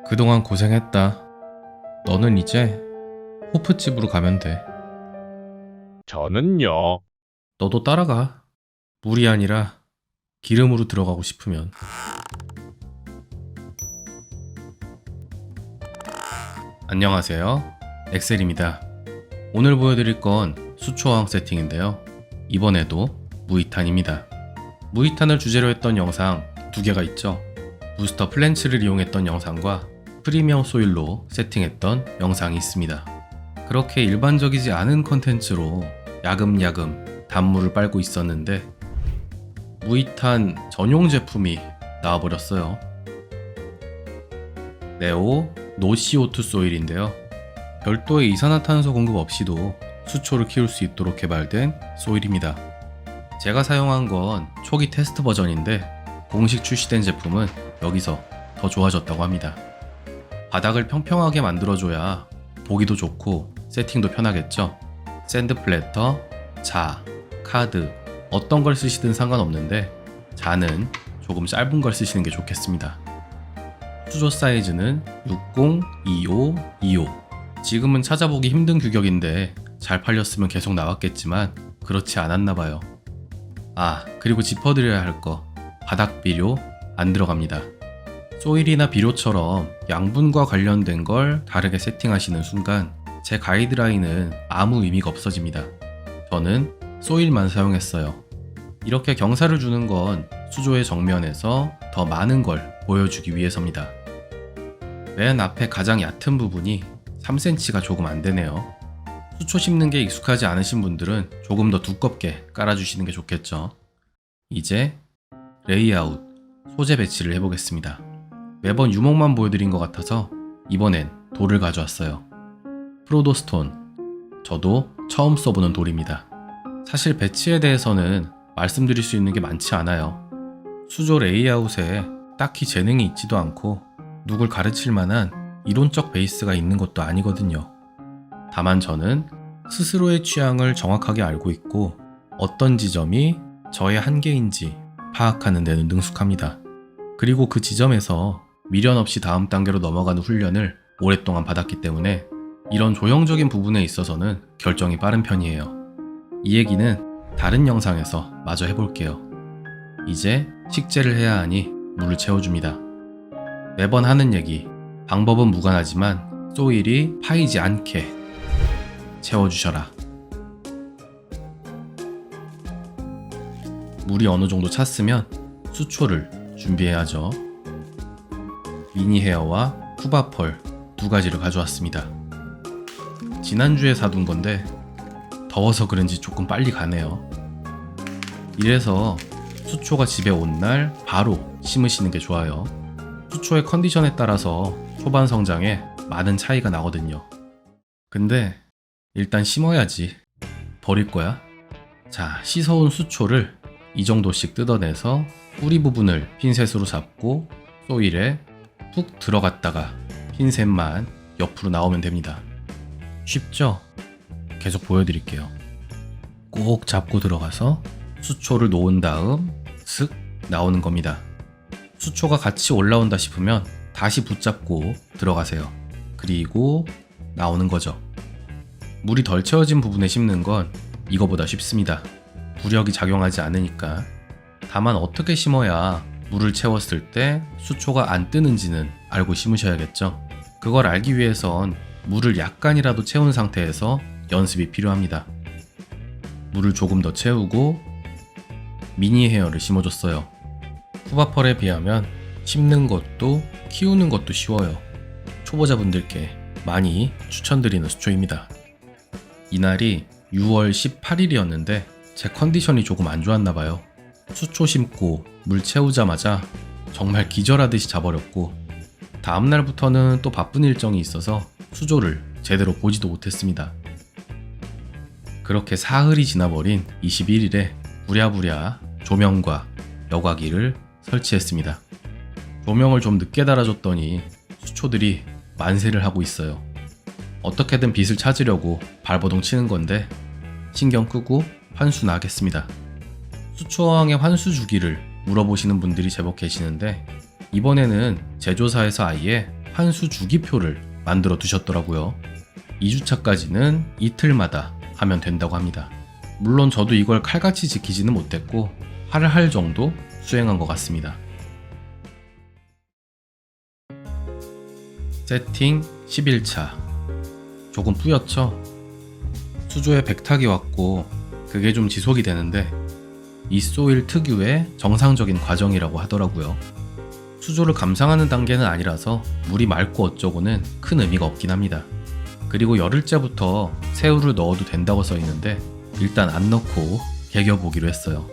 그동안 고생했다. 너는 이제 호프집으로 가면 돼. 저는요. 너도 따라가. 물이 아니라 기름으로 들어가고 싶으면. 안녕하세요. 엑셀입니다. 오늘 보여드릴 건 수초어항 세팅인데요. 이번에도 무이탄입니다. 무이탄을 주제로 했던 영상 두 개가 있죠. 부스터 플랜츠를 이용했던 영상과 프리미엄 소일로 세팅했던 영상이 있습니다. 그렇게 일반적이지 않은 컨텐츠로 야금야금 단물을 빨고 있었는데 무이탄 전용 제품이 나와버렸어요. 네오 노CO2 소일인데요. 별도의 이산화탄소 공급 없이도 수초를 키울 수 있도록 개발된 소일입니다. 제가 사용한 건 초기 테스트 버전인데 공식 출시된 제품은 여기서 더 좋아졌다고 합니다. 바닥을 평평하게 만들어줘야 보기도 좋고 세팅도 편하겠죠. 샌드 플래터, 자, 카드 어떤 걸 쓰시든 상관없는데 자는 조금 짧은 걸 쓰시는 게 좋겠습니다. 수조 사이즈는 60, 25, 25. 지금은 찾아보기 힘든 규격인데 잘 팔렸으면 계속 나왔겠지만 그렇지 않았나봐요. 그리고 짚어드려야 할 거, 바닥 비료 안 들어갑니다. 소일이나 비료처럼 양분과 관련된 걸 다르게 세팅하시는 순간 제 가이드라인은 아무 의미가 없어집니다. 저는 소일만 사용했어요. 이렇게 경사를 주는 건 수조의 정면에서 더 많은 걸 보여주기 위해서입니다. 맨 앞에 가장 얕은 부분이 3cm가 조금 안 되네요. 수초 심는 게 익숙하지 않으신 분들은 조금 더 두껍게 깔아주시는 게 좋겠죠. 이제 레이아웃, 소재 배치를 해보겠습니다. 매번 유목만 보여드린 것 같아서 이번엔 돌을 가져왔어요. 프로도스톤, 저도 처음 써보는 돌입니다. 사실 배치에 대해서는 말씀드릴 수 있는 게 많지 않아요. 수조 레이아웃에 딱히 재능이 있지도 않고 누굴 가르칠 만한 이론적 베이스가 있는 것도 아니거든요. 다만 저는 스스로의 취향을 정확하게 알고 있고 어떤 지점이 저의 한계인지 파악하는 데는 능숙합니다. 그리고 그 지점에서 미련 없이 다음 단계로 넘어가는 훈련을 오랫동안 받았기 때문에 이런 조형적인 부분에 있어서는 결정이 빠른 편이에요. 이 얘기는 다른 영상에서 마저 해볼게요. 이제 식재를 해야 하니 물을 채워줍니다. 매번 하는 얘기, 방법은 무관하지만 소일이 파이지 않게 채워주셔라. 물이 어느 정도 찼으면 수초를 준비해야죠. 미니 헤어와 쿠바펄 두 가지를 가져왔습니다. 지난주에 사둔 건데 더워서 그런지 조금 빨리 가네요. 이래서 수초가 집에 온 날 바로 심으시는 게 좋아요. 수초의 컨디션에 따라서 초반 성장에 많은 차이가 나거든요. 근데 일단 심어야지. 버릴 거야? 자, 씻어온 수초를 이 정도씩 뜯어내서 뿌리 부분을 핀셋으로 잡고 소일에 푹 들어갔다가 핀셋만 옆으로 나오면 됩니다. 쉽죠? 계속 보여드릴게요. 꼭 잡고 들어가서 수초를 놓은 다음 슥 나오는 겁니다. 수초가 같이 올라온다 싶으면 다시 붙잡고 들어가세요. 그리고 나오는 거죠. 물이 덜 채워진 부분에 심는 건 이거보다 쉽습니다. 부력이 작용하지 않으니까. 다만 어떻게 심어야 물을 채웠을 때 수초가 안 뜨는지는 알고 심으셔야겠죠. 그걸 알기 위해선 물을 약간이라도 채운 상태에서 연습이 필요합니다. 물을 조금 더 채우고 미니 헤어를 심어줬어요. 쿠바펄에 비하면 심는 것도 키우는 것도 쉬워요. 초보자분들께 많이 추천드리는 수초입니다. 이날이 6월 18일이었는데 제 컨디션이 조금 안 좋았나봐요. 수초 심고 물 채우자마자 정말 기절하듯이 자버렸고 다음날부터는 또 바쁜 일정이 있어서 수조를 제대로 보지도 못했습니다. 그렇게 사흘이 지나버린 21일에 부랴부랴 조명과 여과기를 설치했습니다. 조명을 좀 늦게 달아줬더니 수초들이 만세를 하고 있어요. 어떻게든 빛을 찾으려고 발버둥 치는 건데 신경 끄고 환수 나겠습니다. 수초어항의 환수 주기를 물어보시는 분들이 제법 계시는데 이번에는 제조사에서 아예 환수 주기표를 만들어 두셨더라고요. 2주차까지는 이틀마다 하면 된다고 합니다. 물론 저도 이걸 칼같이 지키지는 못했고 할 정도 수행한 것 같습니다. 세팅 11차. 조금 뿌옇죠? 수조에 백탁이 왔고 그게 좀 지속이 되는데 이소일 특유의 정상적인 과정이라고 하더라고요. 수조를 감상하는 단계는 아니라서 물이 맑고 어쩌고는 큰 의미가 없긴 합니다. 그리고 열흘째부터 새우를 넣어도 된다고 써있는데 일단 안 넣고 개겨보기로 했어요.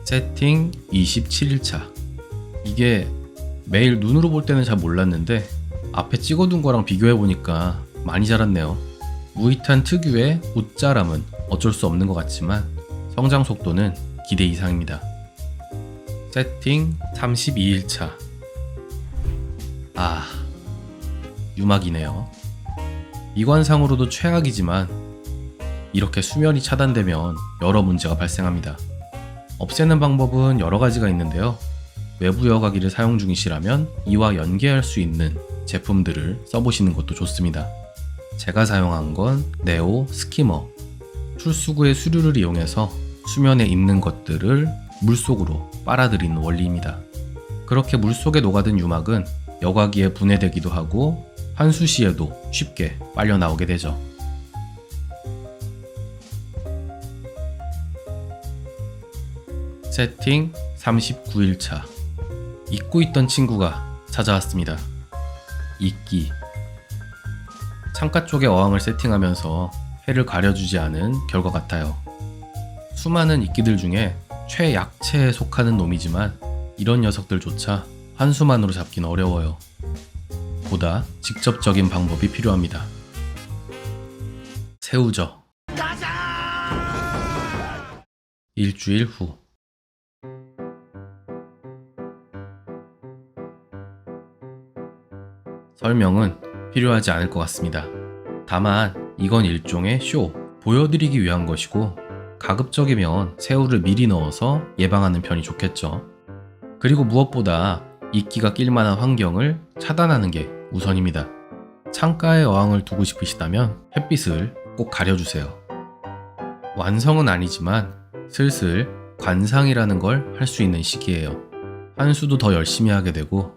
세팅 27일차. 이게 매일 눈으로 볼 때는 잘 몰랐는데 앞에 찍어둔 거랑 비교해보니까 많이 자랐네요. 무이탄 특유의 옷자람은 어쩔 수 없는 것 같지만 성장 속도는 기대 이상입니다. 세팅 32일차. 유막이네요. 미관상으로도 최악이지만 이렇게 수면이 차단되면 여러 문제가 발생합니다. 없애는 방법은 여러 가지가 있는데요. 외부 여과기를 사용 중이시라면 이와 연계할 수 있는 제품들을 써보시는 것도 좋습니다. 제가 사용한 건 네오 스키머. 출수구의 수류를 이용해서 수면에 있는 것들을 물속으로 빨아들이는 원리입니다. 그렇게 물속에 녹아든 유막은 여과기에 분해되기도 하고 환수 시에도 쉽게 빨려 나오게 되죠. 세팅 39일차. 잊고 있던 친구가 찾아왔습니다. 이끼. 창가 쪽에 어항을 세팅하면서 해를 가려주지 않은 결과 같아요. 수많은 이끼들 중에 최약체에 속하는 놈이지만 이런 녀석들조차 환수만으로 잡긴 어려워요. 보다 직접적인 방법이 필요합니다. 새우젓. 일주일 후. 설명은 필요하지 않을 것 같습니다. 다만 이건 일종의 쇼, 보여드리기 위한 것이고 가급적이면 새우를 미리 넣어서 예방하는 편이 좋겠죠. 그리고 무엇보다 이끼가 낄만한 환경을 차단하는 게 우선입니다. 창가에 어항을 두고 싶으시다면 햇빛을 꼭 가려주세요. 완성은 아니지만 슬슬 관상이라는 걸 할 수 있는 시기예요. 환수도 더 열심히 하게 되고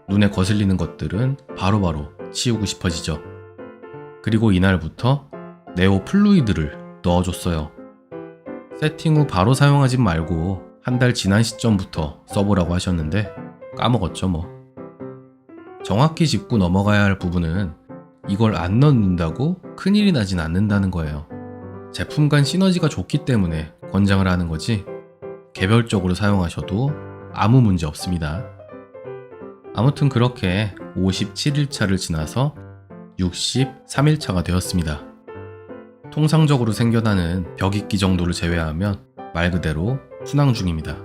눈에 거슬리는 것들은 바로바로 치우고 싶어지죠. 그리고 이날부터 네오 플루이드를 넣어줬어요. 세팅 후 바로 사용하지 말고 한 달 지난 시점부터 써보라고 하셨는데 까먹었죠 뭐. 정확히 짚고 넘어가야 할 부분은 이걸 안 넣는다고 큰일이 나진 않는다는 거예요. 제품 간 시너지가 좋기 때문에 권장을 하는 거지 개별적으로 사용하셔도 아무 문제 없습니다. 아무튼 그렇게 57일차를 지나서 63일차가 되었습니다. 통상적으로 생겨나는 벽이끼 정도를 제외하면 말 그대로 순항 중입니다.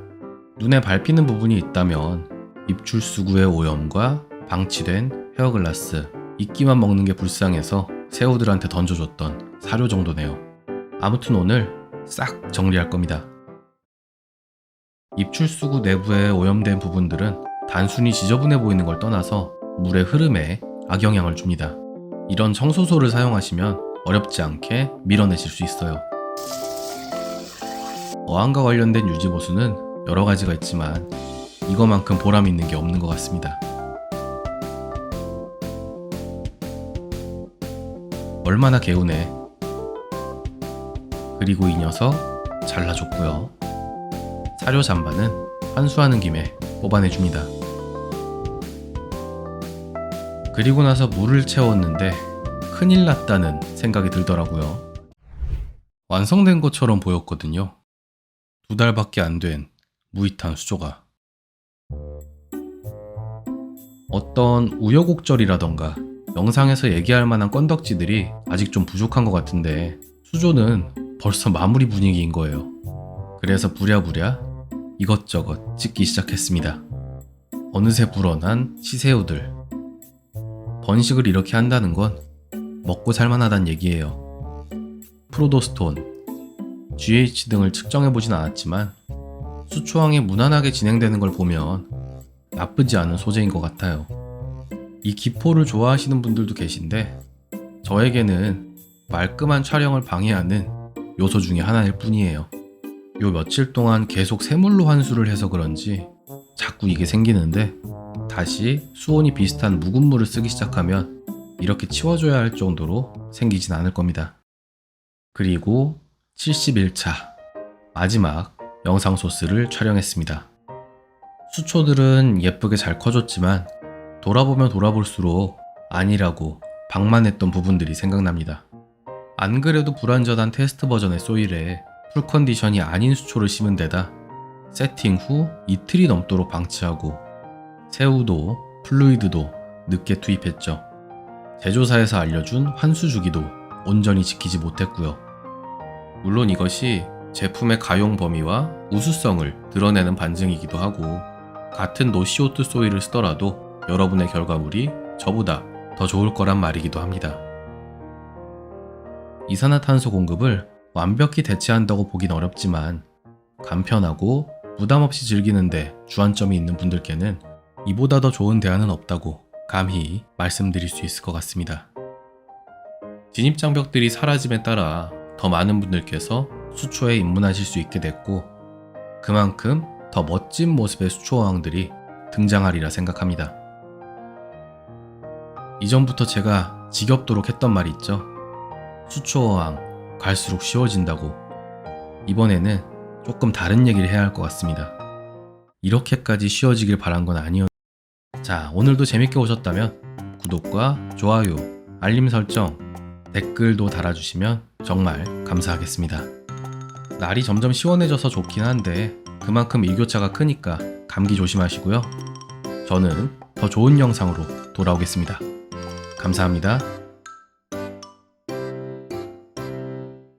눈에 밟히는 부분이 있다면 입출수구의 오염과 방치된 헤어글라스, 이끼만 먹는 게 불쌍해서 새우들한테 던져줬던 사료 정도네요. 아무튼 오늘 싹 정리할 겁니다. 입출수구 내부에 오염된 부분들은 단순히 지저분해 보이는 걸 떠나서 물의 흐름에 악영향을 줍니다. 이런 청소소를 사용하시면 어렵지 않게 밀어내실 수 있어요. 어항과 관련된 유지보수는 여러 가지가 있지만 이거만큼 보람 있는 게 없는 것 같습니다. 얼마나 개운해. 그리고 이 녀석 잘라줬고요. 사료 잠바는 환수하는 김에 뽑아내줍니다. 그리고 나서 물을 채웠는데 큰일 났다는 생각이 들더라고요. 완성된 것처럼 보였거든요. 2달밖에 안 된 무이탄 수조가. 어떤 우여곡절이라던가 영상에서 얘기할 만한 건덕지들이 아직 좀 부족한 것 같은데 수조는 벌써 마무리 분위기인 거예요. 그래서 부랴부랴 이것저것 찍기 시작했습니다. 어느새 불어난 시새우들. 번식을 이렇게 한다는 건 먹고 살만하단 얘기예요. 프로도스톤, GH 등을 측정해보진 않았지만 수초항이 무난하게 진행되는 걸 보면 나쁘지 않은 소재인 것 같아요. 이 기포를 좋아하시는 분들도 계신데 저에게는 말끔한 촬영을 방해하는 요소 중에 하나일 뿐이에요. 요 며칠 동안 계속 새물로 환수를 해서 그런지 자꾸 이게 생기는데 다시 수온이 비슷한 묵은 물을 쓰기 시작하면 이렇게 치워줘야 할 정도로 생기진 않을 겁니다. 그리고 71차 마지막 영상 소스를 촬영했습니다. 수초들은 예쁘게 잘 커졌지만 돌아보면 돌아볼수록 아니라고 방만했던 부분들이 생각납니다. 안 그래도 불완전한 테스트 버전의 소일에 풀컨디션이 아닌 수초를 심은 데다 세팅 후 이틀이 넘도록 방치하고 새우도 플루이드도 늦게 투입했죠. 제조사에서 알려준 환수 주기도 온전히 지키지 못했고요. 물론 이것이 제품의 가용 범위와 우수성을 드러내는 반증이기도 하고 같은 노CO2 소일을 쓰더라도 여러분의 결과물이 저보다 더 좋을 거란 말이기도 합니다. 이산화탄소 공급을 완벽히 대체한다고 보긴 어렵지만 간편하고 부담 없이 즐기는데 주안점이 있는 분들께는 이보다 더 좋은 대안은 없다고 감히 말씀드릴 수 있을 것 같습니다. 진입장벽들이 사라짐에 따라 더 많은 분들께서 수초에 입문하실 수 있게 됐고 그만큼 더 멋진 모습의 수초어항들이 등장하리라 생각합니다. 이전부터 제가 지겹도록 했던 말이 있죠. 수초어항 갈수록 쉬워진다고. 이번에는 조금 다른 얘기를 해야 할 것 같습니다. 이렇게까지 쉬워지길 바란 건 아니었. 자, 오늘도 재밌게 보셨다면 구독과 좋아요, 알림 설정, 댓글도 달아주시면 정말 감사하겠습니다. 날이 점점 시원해져서 좋긴 한데 그만큼 일교차가 크니까 감기 조심하시고요. 저는 더 좋은 영상으로 돌아오겠습니다. 감사합니다.